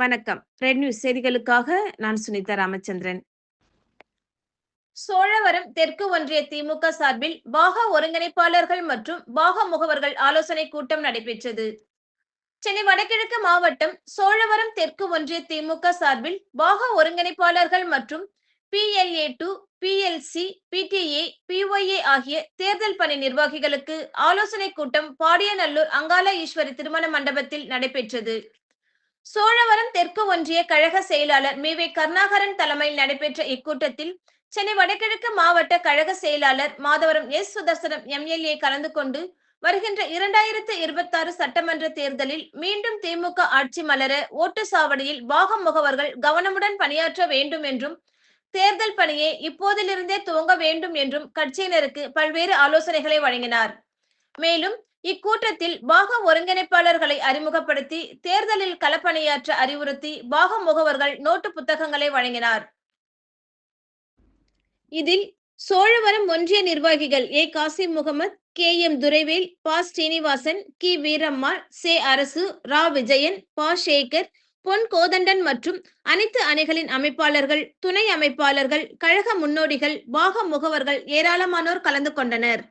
வணக்கம். Red news செய்திகளுக்காக நான் சுனிதா ராமச்சந்திரன். சோழவரம் தெற்கு ஒன்றிய திமுக சார்பில் பாக ஒருங்கிணைப்பாளர்கள் மற்றும் பாக முகவர்கள் ஆலோசனை கூட்டம் நடைபெற்றது. சென்னை வடகிழக்கு மாவட்டம் சோழவரம் தெற்கு ஒன்றிய திமுக சார்பில் பாக ஒருங்கிணைப்பாளர்கள் மற்றும் PLA2, PLC, PTA, PYA ஆகிய தேர்தல் பணி நிர்வாகிகளுக்கு ஆலோசனை கூட்டம் பாடியநல்லூர் அங்காள ஈஸ்வரி திருமண மண்டபத்தில் நடைபெற்றது. சோழவரம் தெற்கு ஒன்றிய கழக செயலாளர் மீ.வே. கருணாகரன் தலைமையில் நடைபெற்ற இக்கூட்டத்தில் சென்னை வடகிழக்கு மாவட்ட கழக செயலாளர் மாதவரம் சுதர்சனம் MLA கலந்து கொண்டு வருகின்ற 2026 சட்டமன்ற தேர்தலில் மீண்டும் திமுக ஆட்சி மலர ஓட்டு சாவடியில் பாக முகவர்கள் கவனமுடன் பணியாற்ற வேண்டும் என்றும் தேர்தல் பணியை இப்போதிலிருந்தே துவங்க வேண்டும் என்றும் கட்சியினருக்கு பல்வேறு ஆலோசனைகளை வழங்கினார். மேலும் இக்கூட்டத்தில் பாக ஒருங்கிணைப்பாளர்களை அறிமுகப்படுத்தி தேர்தலில் களப்பணியாற்ற அறிவுறுத்தி பாக முகவர்கள் நோட்டு புத்தகங்களை வழங்கினார். இதில் சோழவரம் ஒன்றிய நிர்வாகிகள் காசிம் முகமது, KM துரைவேல், ஸ்ரீனிவாசன், வீரம்மாள், அரசு, விஜயன், சேகர், பொன் கோதண்டன் மற்றும் அனைத்து அணிகளின் அமைப்பாளர்கள், துணை அமைப்பாளர்கள், கழக முன்னோடிகள், பாக முகவர்கள் ஏராளமானோர் கலந்து கொண்டனர்.